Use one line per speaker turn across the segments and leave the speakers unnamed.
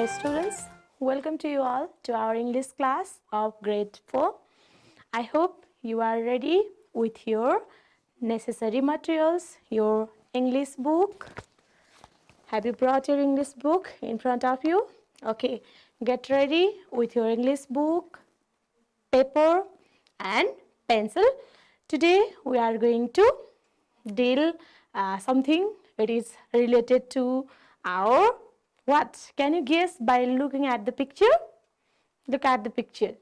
Hi students, welcome to you all to our English class of grade 4. I hope you are ready with your necessary materials, your English book. Have you brought your English book in front of you? Okay, get ready with your English book, paper and pencil. Today we are going to deal something. It is related to our what? Can you guess by looking at the picture? Look at the picture.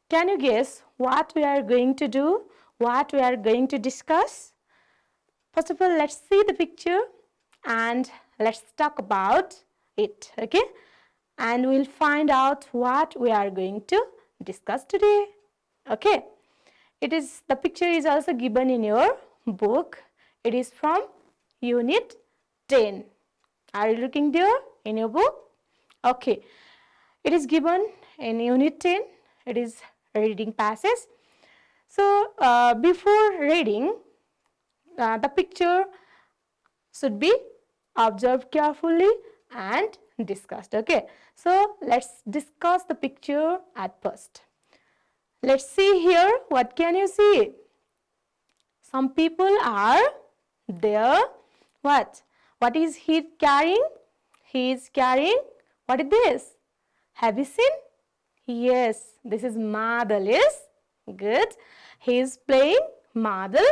Can you guess what we are going to do? What we are going to discuss? First of all, let's see the picture and let's talk about it, okay? And we'll find out what we are going to discuss today, okay? The picture is also given in your book. It is from Unit 10. Are you looking there in your book? Okay. It is given in Unit 10. It is reading passage. So, before reading, the picture should be observed carefully and discussed. Okay. So, let's discuss the picture at first. Let's see here. What can you see? Some people are there. What? What is he carrying? He is carrying, what is this? Have you seen? Yes, this is marble, yes? Good. He is playing marble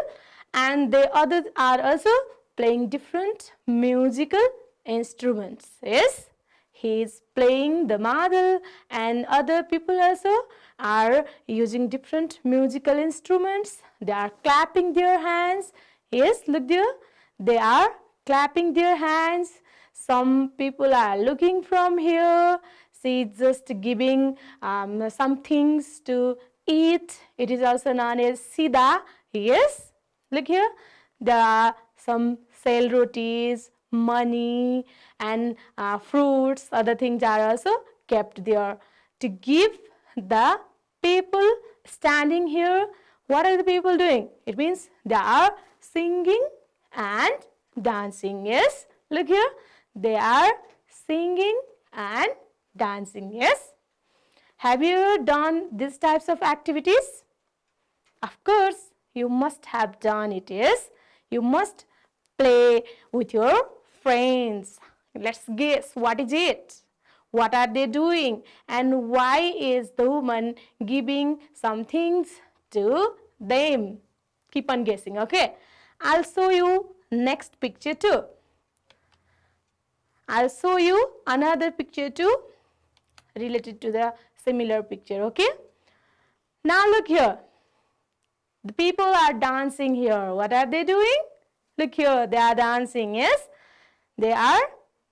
and the others are also playing different musical instruments, yes? He is playing the marble and other people also are using different musical instruments. They are clapping their hands. Yes, look there. They are clapping their hands. Some people are looking from here. She is just giving some things to eat. It is also known as sida. Yes, look here. There are some sale rotis, money and fruits. Other things are also kept there to give the people standing here. What are the people doing? It means they are singing and dancing. Yes, look here. They are singing and dancing. Yes. Have you done these types of activities? Of course, you must have done it. Yes. You must play with your friends. Let's guess, what is it? What are they doing? And why is the woman giving some things to them? Keep on guessing, okay? I'll show you next picture too. I'll show you another picture too related to the similar picture, okay? Now look here. The people are dancing here. What are they doing? Look here, they are dancing, yes? They are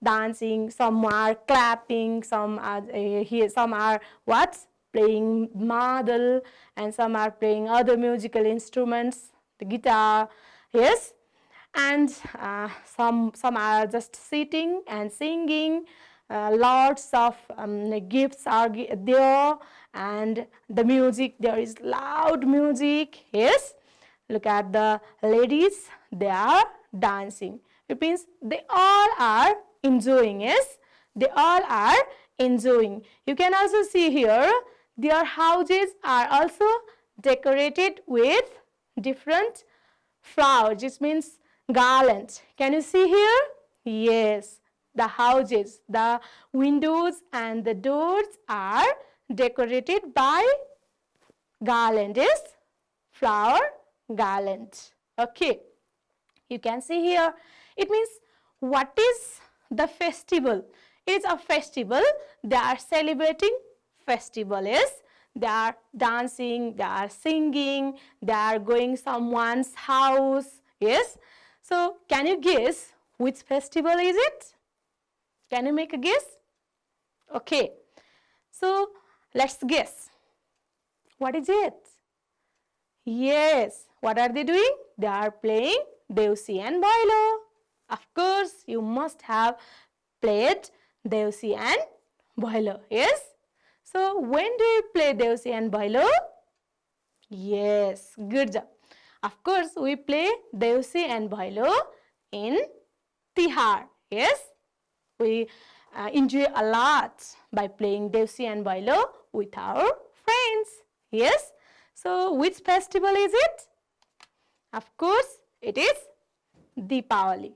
dancing, some are clapping, some are here, some are what? Playing marble and some are playing other musical instruments, the guitar, yes? And some are just sitting and singing. Lots of gifts are there and the music, there is loud music, yes? Look at the ladies, they are dancing. It means they all are enjoying, yes? They all are enjoying. You can also see here, their houses are also decorated with different flowers. This means garland. Can you see here? Yes, the houses, the windows and the doors are decorated by garland, yes? Flower garland. Okay, you can see here. It means what is the festival? It is a festival. They are celebrating festival, yes? They are dancing, they are singing, they are going someone's house, yes? So, can you guess which festival is it? Can you make a guess? Okay. So, let's guess. What is it? Yes. What are they doing? They are playing Devsi and Boilo. Of course, you must have played Devsi and Boilo. Yes? So, when do you play Devsi and Boilo? Yes. Good job. Of course, we play Devsi and Boilo in Tihar. Yes? We enjoy a lot by playing Deusi and Bailo with our friends. Yes? So, which festival is it? Of course, it is Deepavali.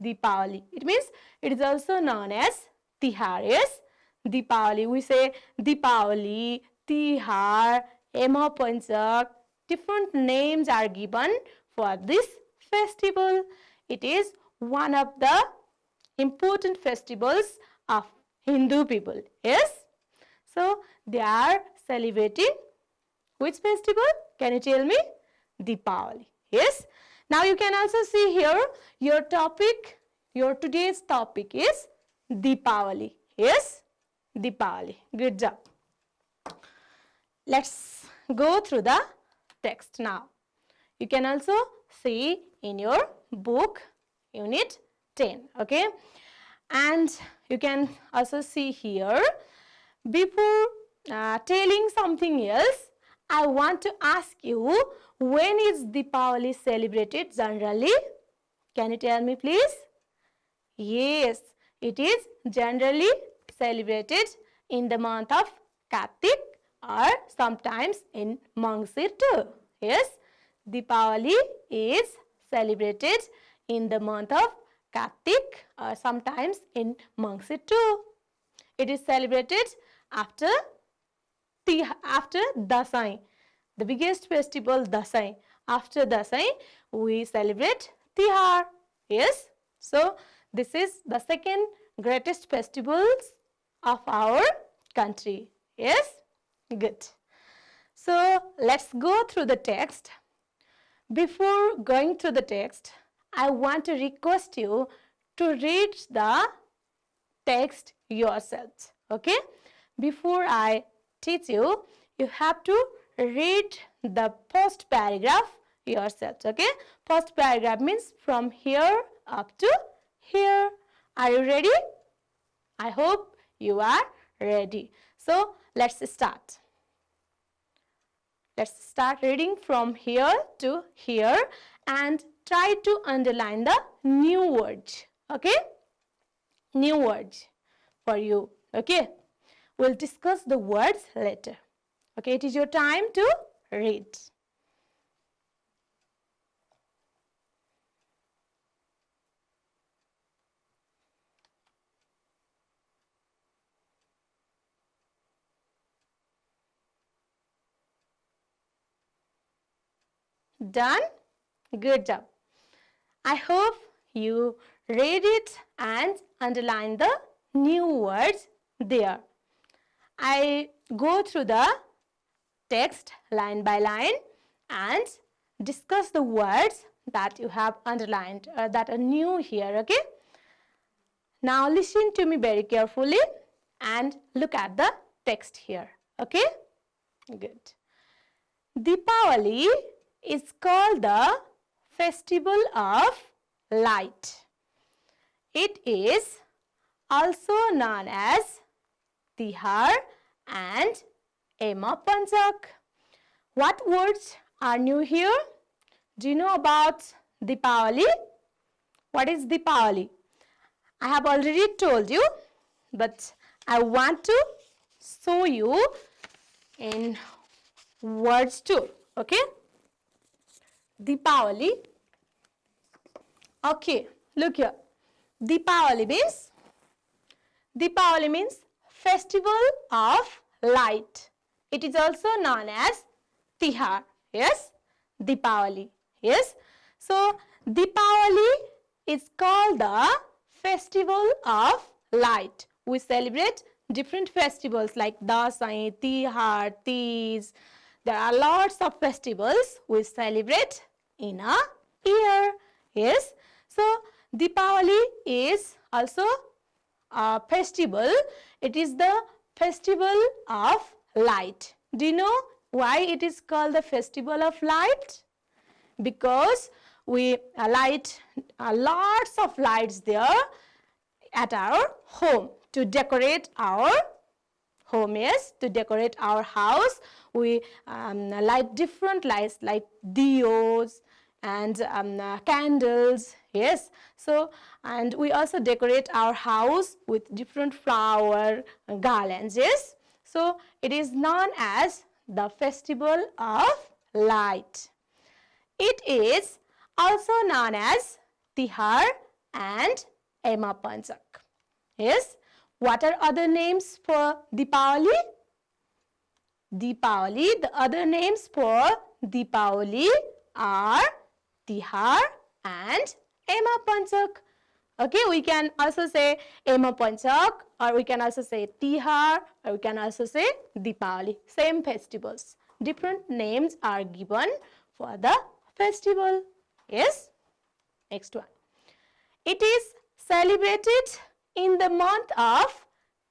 Deepavali. It means it is also known as Tihar. Yes? Deepavali. We say Deepavali, Tihar, Ema Panchak. Different names are given for this festival. It is one of the important festivals of Hindu people. Yes? So, they are celebrating which festival? Can you tell me? Deepavali. Yes? Now, you can also see here your topic, your today's topic is Deepavali. Yes? Deepavali. Good job. Let's go through the text now. You can also see in your book, Unit 10. Okay? And you can also see here, before telling something else, I want to ask you, when is Deepavali celebrated generally? Can you tell me please? Yes, it is generally celebrated in the month of Kartik or sometimes in Mangsir too. Yes, Deepavali is celebrated in the month of Kartik or sometimes in Mangsir too. It is celebrated after Dasai, the biggest festival Dasai. After Dasai, we celebrate Tihar. Yes, so this is the second greatest festivals of our country. Yes, good. So let's go through the text. Before going through the text, I want to request you to read the text yourselves. Okay, before I teach you, you have to read the first paragraph yourselves. Okay, first paragraph means from here up to here. Are you ready? I hope you are ready. So let's start. Let's start reading from here to here and try to underline the new words. Okay, new words for you. Okay, we'll discuss the words later. Okay, it is your time to read. Done? Good job. I hope you read it and underline the new words there. I go through the text line by line and discuss the words that you have underlined that are new here. Okay, now listen to me very carefully and look at the text here. Okay, good. Deepavali is called the festival of light. It is also known as Tihar and Ema Panchak. What words are new here? Do you know about Deepavali? What is Deepavali? I have already told you, but I want to show you in words too. Okay? Deepavali. Okay, look here. Deepavali means festival of light. It is also known as Tihar. Yes, Deepavali. Yes. So Deepavali is called the festival of light. We celebrate different festivals like Dasai, Tihar, Teej. There are lots of festivals we celebrate in a year. Yes. So Deepavali is also a festival. It is the festival of light. Do you know why it is called the festival of light? Because we light lots of lights there at our home to decorate our home. Yes, to decorate our house. We light different lights like diyos and candles. Yes, so and we also decorate our house with different flower garlands. Yes, so it is known as the festival of light. It is also known as Tihar and Ema Panchak. Yes, what are other names for Deepavali? Deepavali, the other names for Deepavali are Tihar and Ema Panchak. Okay, we can also say Ema Panchak, or we can also say Tihar, or we can also say Deepavali. Same festivals. Different names are given for the festival. Yes? Next one. It is celebrated in the month of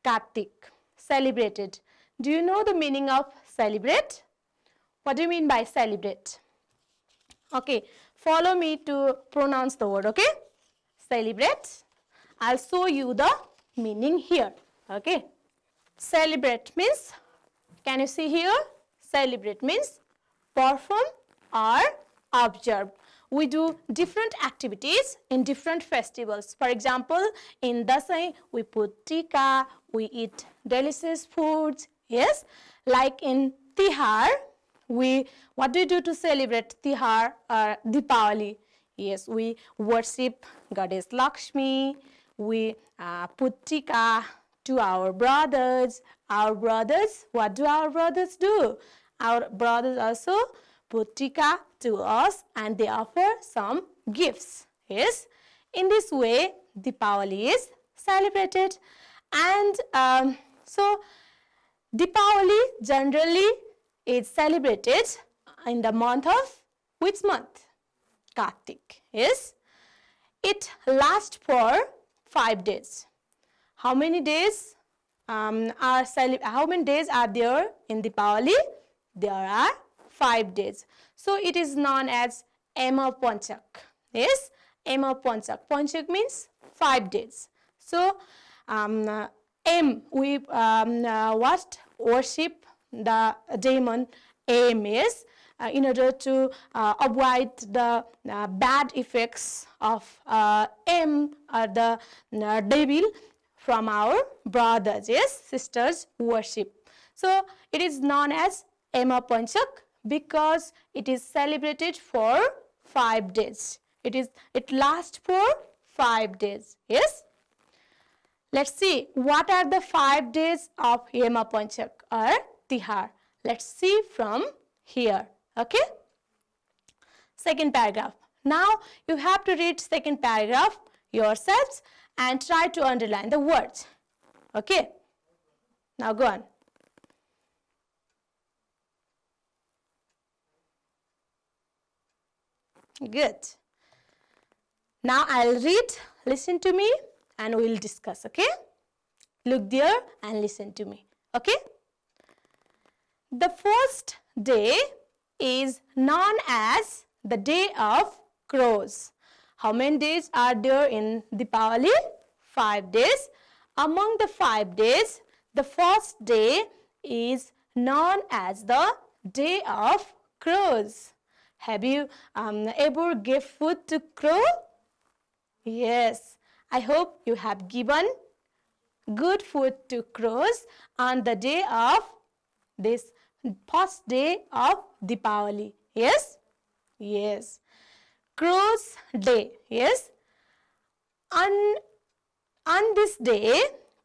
Kartik. Celebrated. Do you know the meaning of celebrate? What do you mean by celebrate? Okay, follow me to pronounce the word, okay? Celebrate. I'll show you the meaning here, okay? Celebrate means, can you see here? Celebrate means perform or observe. We do different activities in different festivals. For example, in Dasai, we put tika, we eat delicious foods. Yes, like in Tihar, what do we do to celebrate Tihar or Deepavali? Yes, we worship Goddess Lakshmi. We put tika to our brothers. Our brothers, what do our brothers do? Our brothers also put tika to us and they offer some gifts. Yes, in this way, Deepavali is celebrated. And so, Deepavali generally is celebrated in the month of which month? Kartik. Yes. It lasts for 5 days. How many days how many days are there in Deepavali? There are 5 days. So it is known as Ema Panchak. Yes, Ema Panchak. Panchak means 5 days. So we worship the demon Ames in order to avoid the bad effects of the devil from our brothers, yes, sisters worship. So it is known as Ema Panchak because it is celebrated for 5 days. It lasts for 5 days. Yes. Let's see what are the 5 days of Ema Panchak or Tihar. Let's see from here. Okay. Second paragraph. Now you have to read second paragraph yourselves and try to underline the words. Okay. Now go on. Good. Now I'll read, listen to me and we'll discuss, okay? Look there and listen to me, okay? The first day is known as the Day of Crows. How many days are there in Deepavali? 5 days. Among the 5 days, the first day is known as the Day of Crows. Have you ever gave food to crow? Yes, I hope you have given good food to crows on the day of this first day of Deepavali. Yes? Yes. Crows Day. Yes? On this day,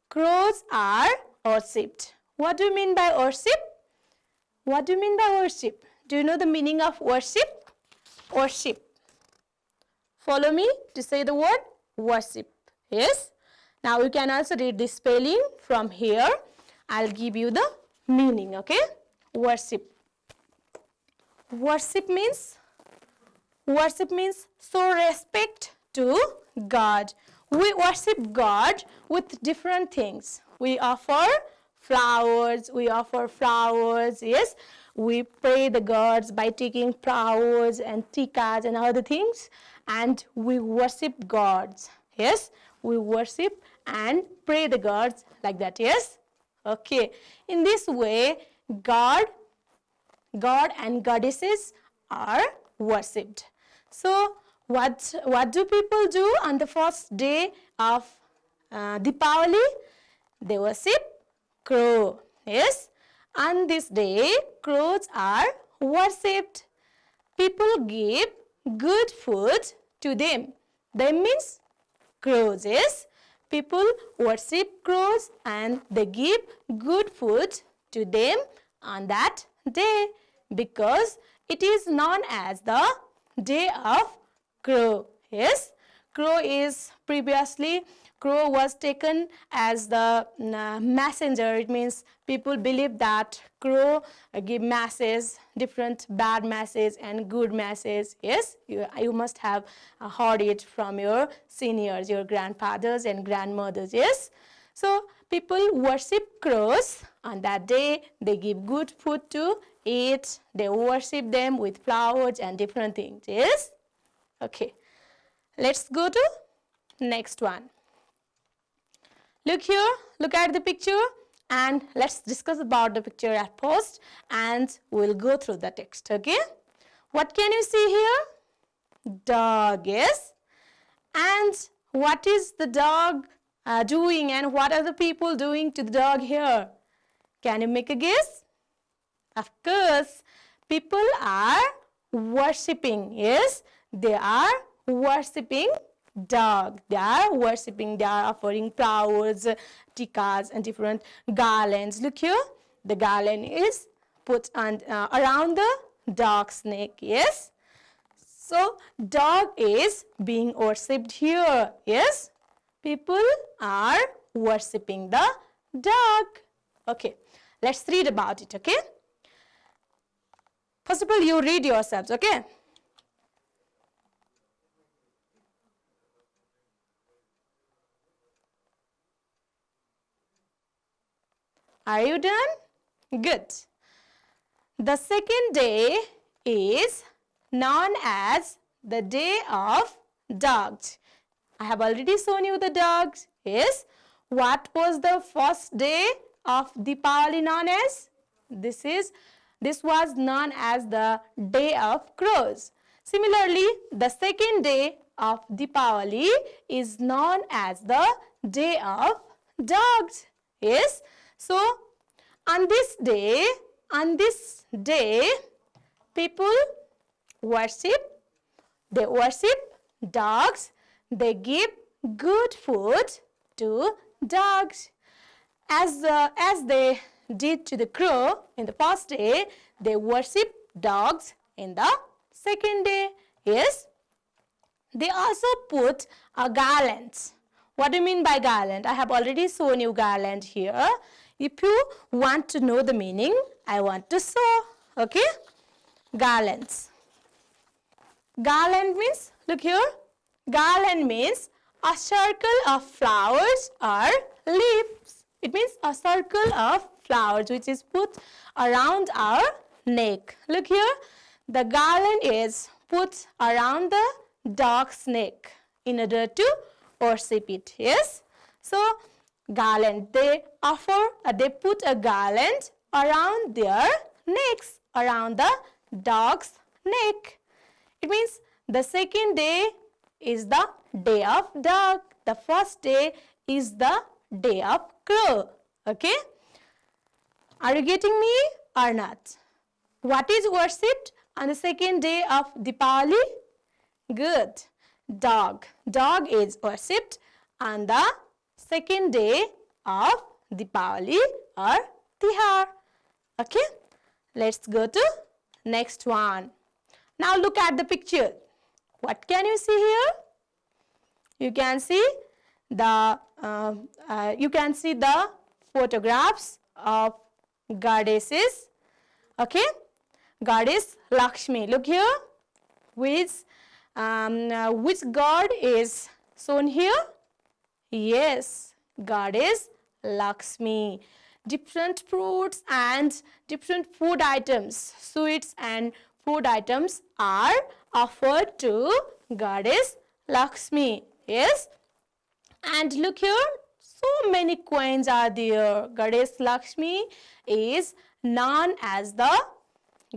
crows are worshipped. What do you mean by worship? What do you mean by worship? Do you know the meaning of worship? Worship. Follow me to say the word worship. Yes? Now you can also read the spelling from here. I'll give you the meaning, okay? Worship. Worship means show respect to God. We worship God with different things. We offer flowers, yes. We pray the gods by taking flowers and tikas and other things, and we worship gods. Yes, we worship and pray the gods like that. Yes, okay. In this way, God and goddesses are worshipped. So what do people do on the first day of Deepavali? They worship crow. Yes, on this day crows are worshipped. People give good food to them. Them means crows. Yes, people worship crows and they give good food to them on that day because it is known as the day of crow. Yes, crow was taken as the messenger. It means people believe that crow give message, different bad message and good message. Yes, you must have heard it from your seniors, your grandfathers and grandmothers. Yes, so people worship crows on that day. They give good food to eat. They worship them with flowers and different things. Yes, okay. Let's go to next one. Look here, look at the picture and let's discuss about the picture at first and we'll go through the text, okay? What can you see here? Dog, yes? And what is the dog doing and what are the people doing to the dog here? Can you make a guess? Of course, people are worshipping, yes? They are worshipping dog. They are worshipping, they are offering flowers, tikas and different garlands. Look here, the garland is put on, around the dog's neck, yes? So, dog is being worshipped here, yes? People are worshipping the dog. Okay, let's read about it, okay? First of all, you read yourselves, okay? Are you done? Good. The second day is known as the day of dogs. I have already shown you the dogs. Yes. What was the first day of Deepavali known as? This was known as the day of crows. Similarly, the second day of Deepavali is known as the day of dogs. Yes. So, on this day, people worship dogs. They give good food to dogs. As they did to the crow in the first day, they worship dogs in the second day. Yes. They also put a garland. What do you mean by garland? I have already shown you garland here. If you want to know the meaning, I want to show. Okay? Garlands. Garland means, look here. Garland means a circle of flowers or leaves. It means a circle of flowers which is put around our neck. Look here. The garland is put around the dog's neck in order to worship it. Yes. So garland, they put a garland around their necks, around the dog's neck. It means the second day is the day of dog. The first day is the day of crow. Okay. Are you getting me or not? What is worshipped on the second day of Deepavali? Good. Dog. Dog is worshipped on the second day of Deepavali or Tihar. Okay. Let's go to next one. Now look at the picture. What can you see here? You can see the photographs of goddesses. Okay. Goddess Lakshmi. Look here. Which god is shown here? Yes, Goddess Lakshmi. Different fruits and different food items, sweets and food items are offered to Goddess Lakshmi. Yes. And look here, so many coins are there. Goddess Lakshmi is known as the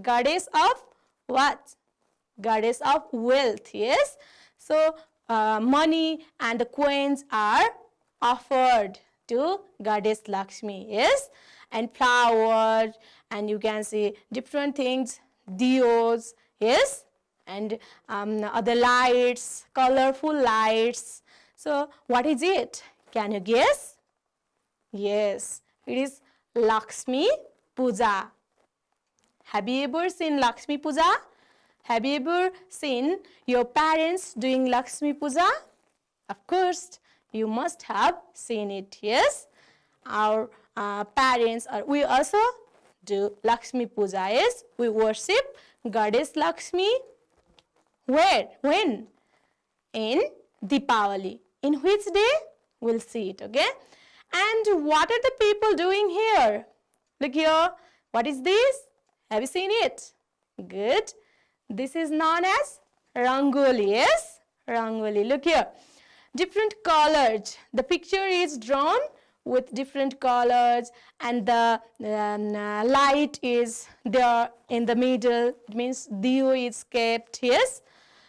goddess of what? goddess of wealth. Yes. So money and the coins are offered to goddess Lakshmi. Yes. And flowers, and you can see different things, diyos. Yes. And other lights, colorful lights. So what is it? Can you guess? Yes, it is Lakshmi Puja. Have you ever seen Lakshmi Puja? Have you ever seen your parents doing Lakshmi Puja? Of course, you must have seen it. Yes, our parents, or we also do Lakshmi Puja. Yes, we worship Goddess Lakshmi. Where? When? In Deepavali. In which day? We'll see it, okay? And what are the people doing here? Look here. What is this? Have you seen it? Good. This is known as Rangoli. Yes? Rangoli. Look here. Different colors. The picture is drawn with different colors, and the light is there in the middle. It means Diyo is kept. Yes?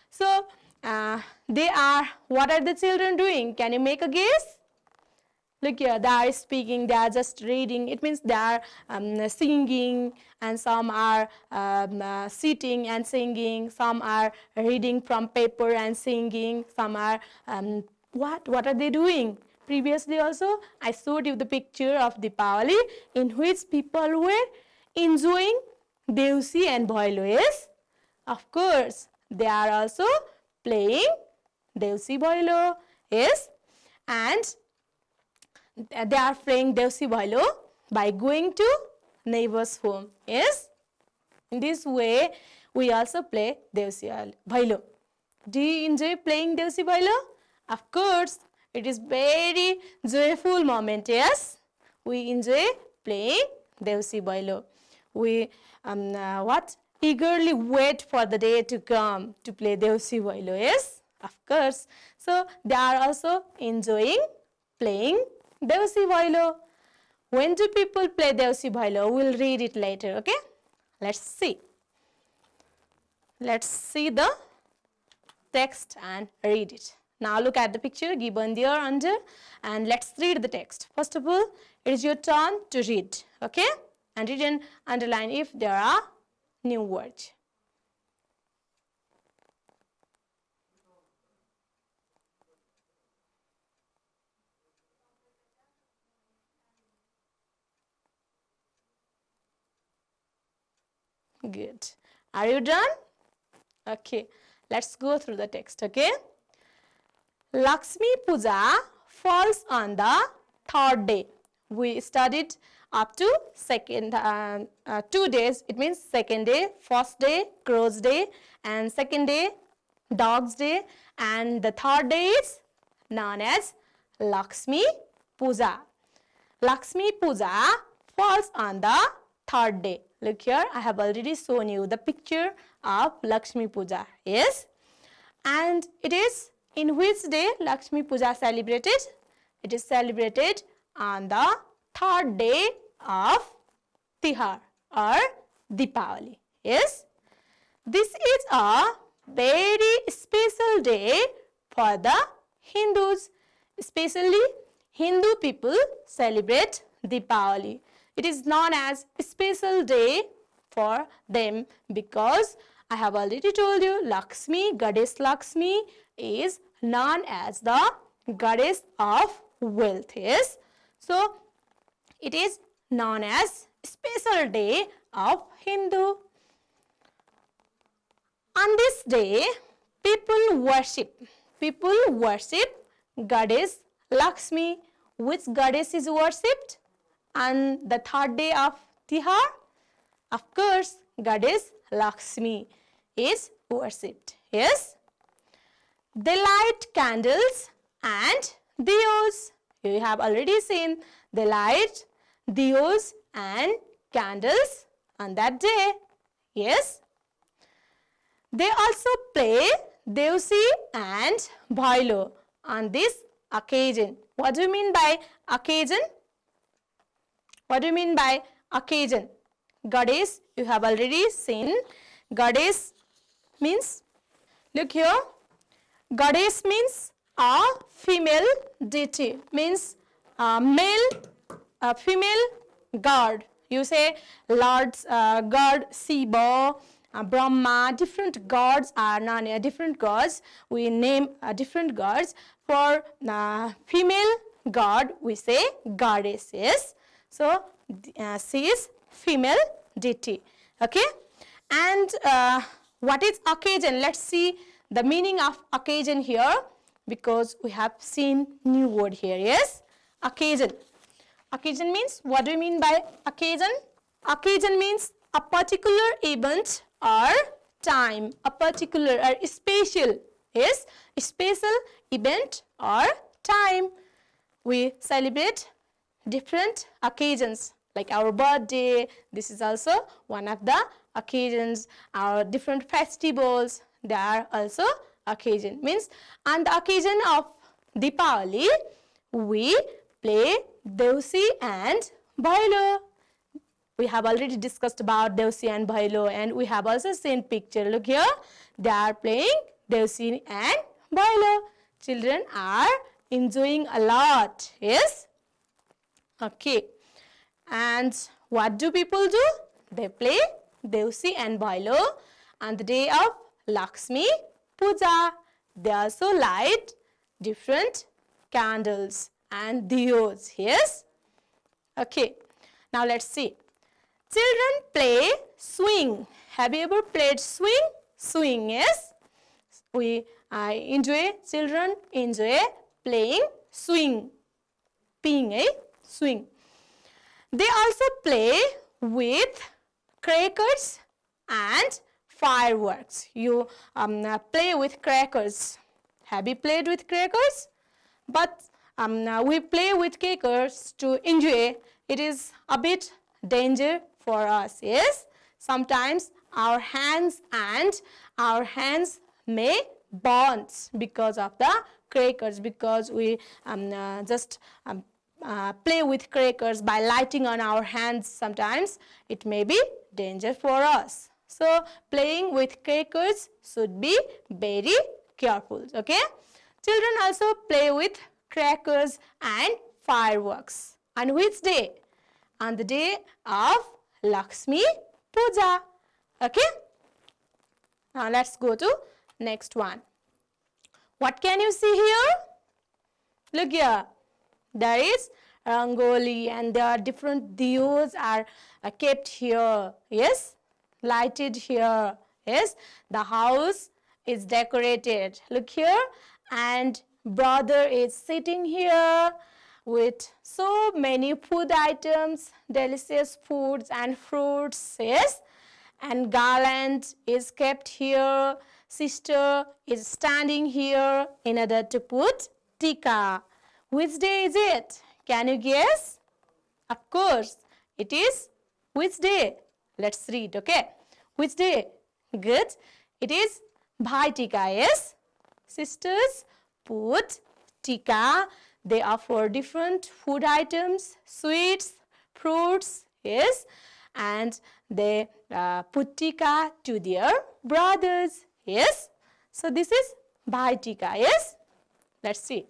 So, what are the children doing? Can you make a guess? Look here, they are speaking, they are just reading. It means they are singing, and some are sitting and singing. Some are reading from paper and singing. Some are, what are they doing? Previously also, I showed you the picture of Deepavali in which people were enjoying Deusi and Bhoilo. Yes? Of course, they are also playing Deusi Bhoilo. Yes? And they are playing Deusi Bhoilo by going to neighbor's home. Yes? In this way, we also play Deusi Bhoilo. Do you enjoy playing Deusi Bhoilo? Of course, it is very joyful moment. Yes? We enjoy playing Deusi Bhoilo. We eagerly wait for the day to come to play Deusi Bhoilo. Yes? Of course. So, they are also enjoying playing Deusi Bhoilo. When do people play Deusi Bhoilo? We'll read it later, okay? Let's see. Let's see the text and read it. Now look at the picture given there under, and let's read the text. First of all, it is your turn to read, okay? And read and underline if there are new words. Good. Are you done? Okay. Let's go through the text, okay? Lakshmi Puja falls on the third day. We studied up to 2 days. It means second day, first day, crow's day, and second day, dog's day, and the third day is known as Lakshmi Puja. Lakshmi Puja falls on the third day. Look here, I have already shown you the picture of Lakshmi Puja. Yes? And it is in which day Lakshmi Puja celebrated? It is celebrated on the third day of Tihar or Deepavali. Yes? This is a very special day for the Hindus. Especially Hindu people celebrate Deepavali. It is known as a special day for them because I have already told you Lakshmi, Goddess Lakshmi is known as the Goddess of wealth. Yes? So, it is known as special day of Hindu. On this day, people worship Goddess Lakshmi. Which goddess is worshipped on the third day of Tihar? Of course, Goddess Lakshmi is worshipped. Yes? They light candles and diyos. You have already seen they light diyos and candles on that day. Yes? They also play Deusi and Bhoilo on this occasion. What do you mean by occasion? What do you mean by occasion? Goddess, you have already seen. Goddess means, look here, goddess means a female deity, means male, female god. You say Lord's god Shiva, Brahma, different gods are different gods. We name different gods. For female god, we say goddess. Yes. So she is female deity. Okay. And what is occasion? Let's see the meaning of occasion here, because we have seen new word here. Yes. Occasion. Occasion means, what do you mean by occasion? Occasion means a particular event or time, a particular or special, yes, special event or time. We celebrate different occasions, like our birthday. This is also one of the occasions. Our different festivals, they are also occasion. Means on the occasion of Deepavali, we play Deusi and Bhailo. We have already discussed about Deusi and Bhailo, and we have also seen picture. Look here, they are playing Deusi and Bhailo. Children are enjoying a lot. Yes. Okay. And what do people do? They play Deusi and Bhailo on the day of Lakshmi Puja. They also light different candles and diyos. Yes. Okay. Now let's see. Children play swing. Have you ever played swing? Swing, yes. We children enjoy playing swing. Ping, swing. They also play with crackers and fireworks. You play with crackers. Have you played with crackers? But we play with crackers to enjoy. It is a bit danger for us. Yes, sometimes our hands may burn because of the crackers, because we just play with crackers by lighting on our hands. Sometimes it may be danger for us. So playing with crackers should be very careful. Okay. Children also play with crackers and fireworks. On which day? On the day of Lakshmi Puja. Okay. Now let's go to next one. What can you see here? Look here. There is Rangoli, and there are different diyos are kept here. Yes. Lighted here. Yes. The house is decorated. Look here. And brother is sitting here with so many food items, delicious foods and fruits. Yes. And garland is kept here. Sister is standing here in order to put tika. Which day is it? Can you guess? Of course, it is which day? Let's read, okay? Which day? Good. It is Bhai Tika, yes? Sisters put tika. They offer different food items, sweets, fruits, yes? And they put tika to their brothers, yes? So this is Bhai Tika, yes? Let's see.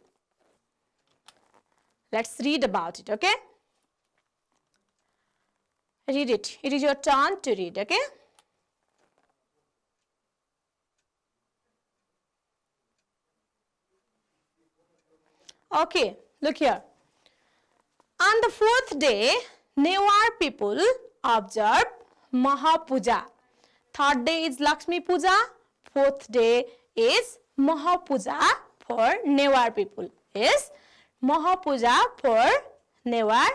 Let's read about it, okay? Read it. It is your turn to read, okay? Okay, look here. On the fourth day, Newar people observe Mahapuja. Third day is Lakshmi Puja. Fourth day is Mahapuja for Newar people. Yes, Mahapuja for Newar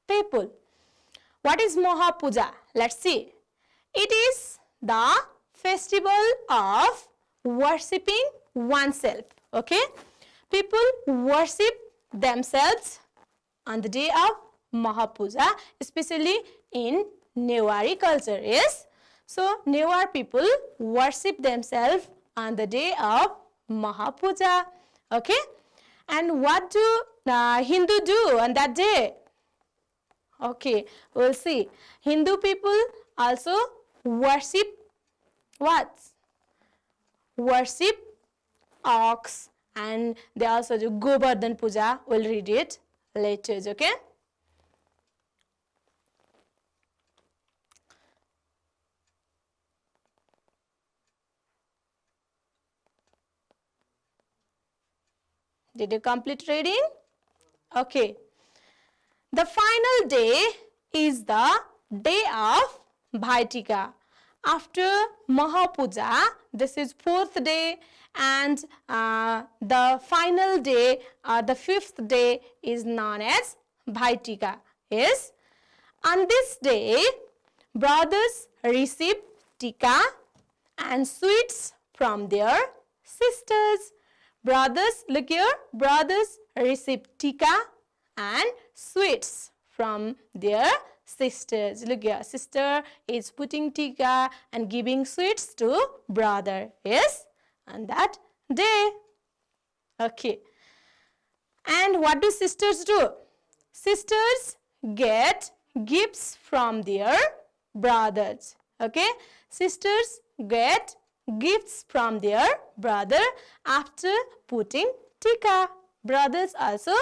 people. What is Mahapuja? Let's see. It is the festival of worshipping oneself. Okay? People worship themselves on the day of Mahapuja, especially in Newari culture. Yes? So, Newar people worship themselves on the day of Mahapuja. Okay? And what do Hindu do on that day? Okay, we'll see. Hindu people also worship what? worship ox, and they also do Govardhan Puja. We'll read it later, okay? Did you complete reading? Okay. The final day is the day of Bhaitika. After Mahapuja, this is 4th day, and the final day, the 5th day is known as Bhaitika. Yes? On this day, brothers receive tika and sweets from their sisters. Brothers, look here, brothers receive tika and sweets from their sisters. Look here, sister is putting tika and giving sweets to brother. Yes, on that day. Okay. And what do sisters do? Sisters get gifts from their brothers. Okay. Sisters get gifts from their brother after putting tika. Brothers also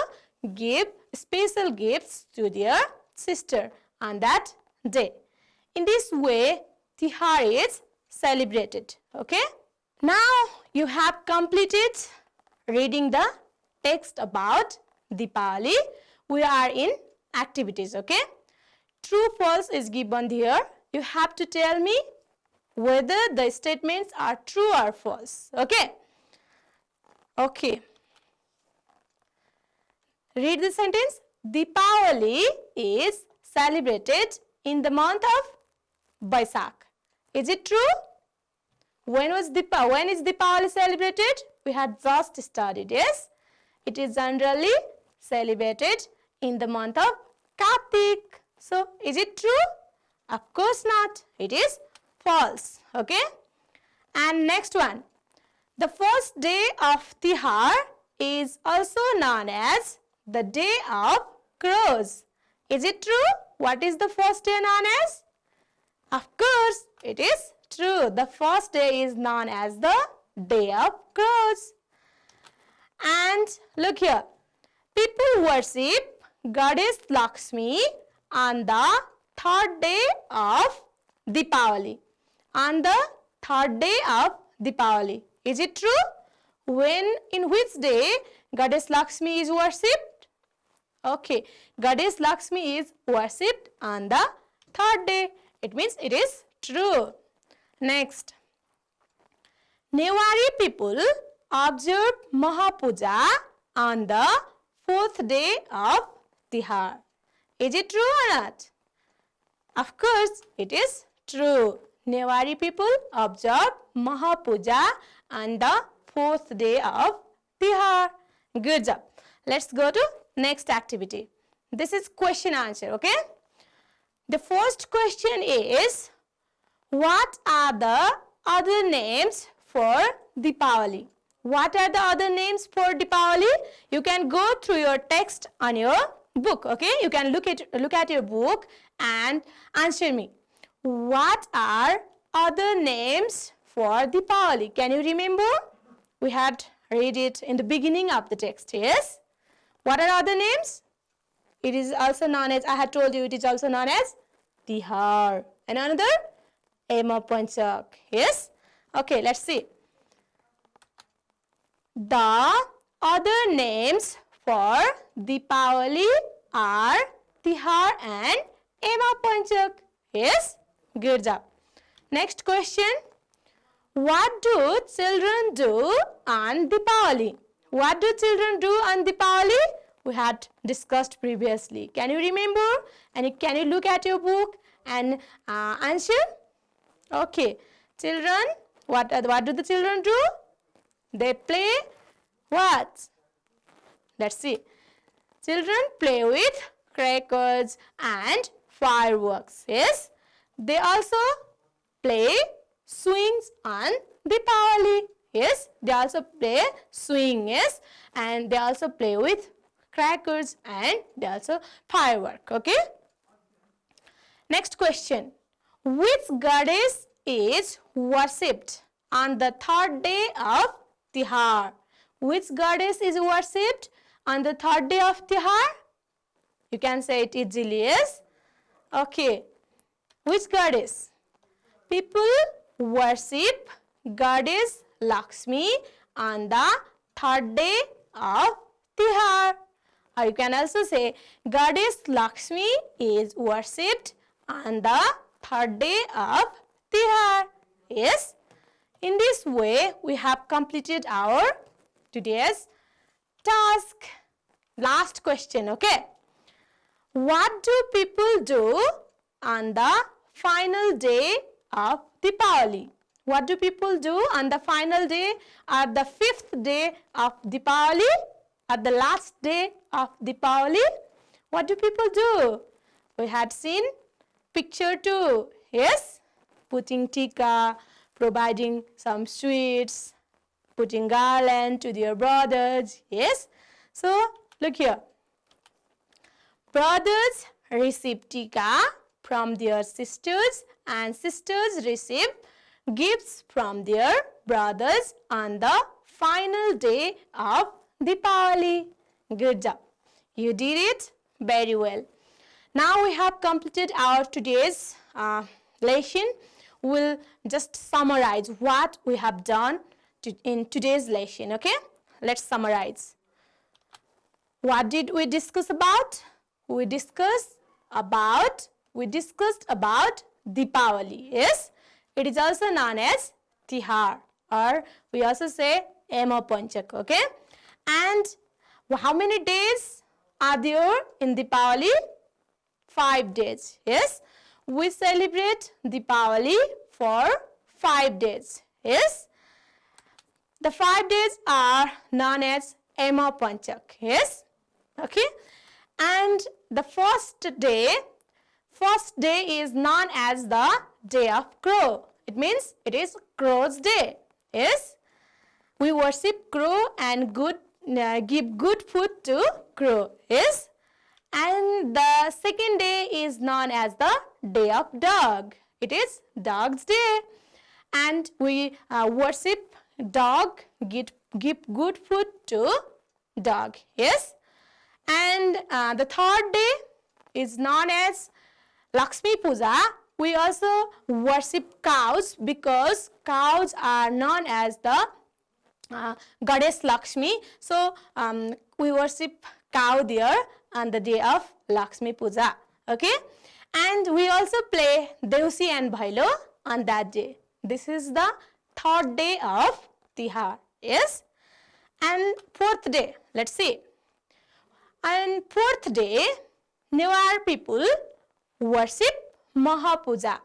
give special gifts to their sister on that day. In this way, Tihar is celebrated. Okay. Now you have completed reading the text about Deepavali. We are in activities. Okay. True, false is given here. You have to tell me whether the statements are true or false. Okay. Okay. Read the sentence. Deepavali is celebrated in the month of Baisakh. Is it true? When is Deepavali celebrated? We had just studied. Yes. It is generally celebrated in the month of Kartik. So, is it true? Of course not. It is false. Okay. And next one. The first day of Tihar is also known as the day of crows. Is it true? What is the first day known as? Of course, it is true. The first day is known as the day of crows. And look here. People worship Goddess Lakshmi on the 3rd day of Deepavali. On the 3rd day of Deepavali. Is it true? In which day Goddess Lakshmi is worshipped? Okay. Goddess Lakshmi is worshipped on the 3rd day. It means it is true. Next. Newari people observe Mahapuja on the 4th day of Tihar. Is it true or not? Of course, it is true. Newari people observe Mahapuja on the 4th day of Tihar. Good job. Let's go to next activity. This is question answer, okay? The first question is, what are the other names for Deepavali? What are the other names for Deepavali? You can go through your text on your book, okay? You can look at your book and answer me. What are other names for Deepavali? Can you remember? We had read it in the beginning of the text, yes? What are other names? It is also known as, I had told you, it is also known as Tihar. And another? Ema Panchak, yes? Okay, let's see. The other names for Deepavali are Tihar and Ema Panchak. Yes? Good job. Next question. What do children do on Deepavali? What do children do on Deepavali? We had discussed previously. Can you remember? And can you look at your book and answer? Okay. Children, what do the children do? They play what? Let's see. Children play with crackers and fireworks. Yes. They also play swings on Deepavali. Yes. They also play swing. Yes. And they also play with crackers and they also firework. Okay. Next question. Which goddess is worshipped on the third day of Tihar. Which goddess is worshipped on the third day of Tihar? You can say it easily, yes? Okay. Which goddess? People worship goddess Lakshmi on the third day of Tihar. Or you can also say goddess Lakshmi is worshipped on the third day of Tihar. Yes? In this way, we have completed our today's task. Last question, okay? What do people do on the final day of Deepavali? What do people do on the final day or the fifth day of Deepavali? At the last day of Deepavali? What do people do? We had seen picture too. Yes? Putting tika, providing some sweets, putting garland to their brothers. Yes? So, look here. Brothers receive tika from their sisters and sisters receive gifts from their brothers on the final day of Deepavali. Good job. You did it very well. Now we have completed our today's lesson. We'll just summarize what we have done in today's lesson. Okay? Let's summarize. What did we discuss about? We discussed about Deepavali. Yes? It is also known as Tihar, or we also say Ema Panchak. Okay? And how many days are there in Deepavali? 5 days. Yes? We celebrate Deepavali for 5 days. Yes? The 5 days are known as Ema Panchak. Yes? Okay? And the first day is known as the Day of Crow. It means it is Crow's Day. Yes? We worship crow and give good food to crow. Yes? And the second day is known as the Day of Dog. It is Dog's Day. And we worship dog, give good food to dog. Yes? And the third day is known as Lakshmi Puja. We also worship cows because cows are known as the goddess Lakshmi. So we worship cow there on the day of Lakshmi Puja. Okay? And we also play Deusi and Bhailo on that day. This is the third day of Tihar. Yes? And fourth day, let's see. And fourth day, Newar people worship Mahapuja.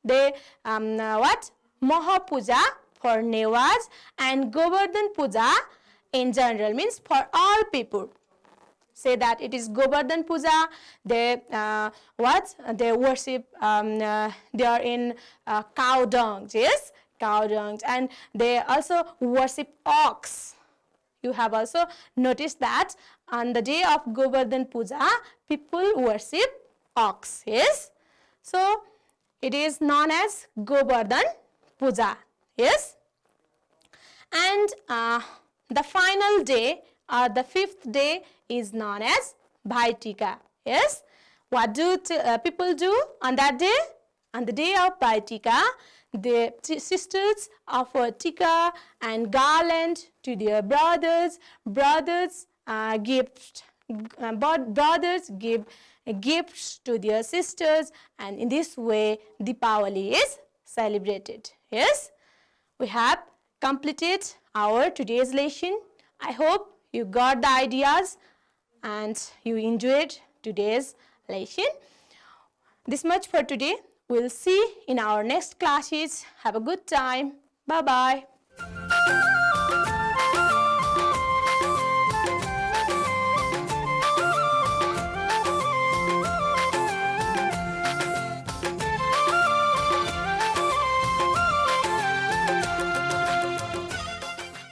They Mahapuja for Newars and Govardhan Puja in general, means for all people. Say that it is Govardhan Puja. They they worship. They are in cow dung. Yes, cow dung, and they also worship ox. You have also noticed that on the day of Govardhan Puja, people worship ox. Yes, so it is known as Govardhan Puja. Yes, and the final day or the fifth day is known as Bhai Tika. Yes, what do people do on that day? On the day of Bhai Tika, the sisters offer tika and garland to their brothers. Brothers give gifts to their sisters, and in this way Deepavali is celebrated. Yes, we have completed our today's lesson. I hope you got the ideas and you enjoyed today's lesson. This much for today. We'll see in our next classes. Have a good time. Bye-bye.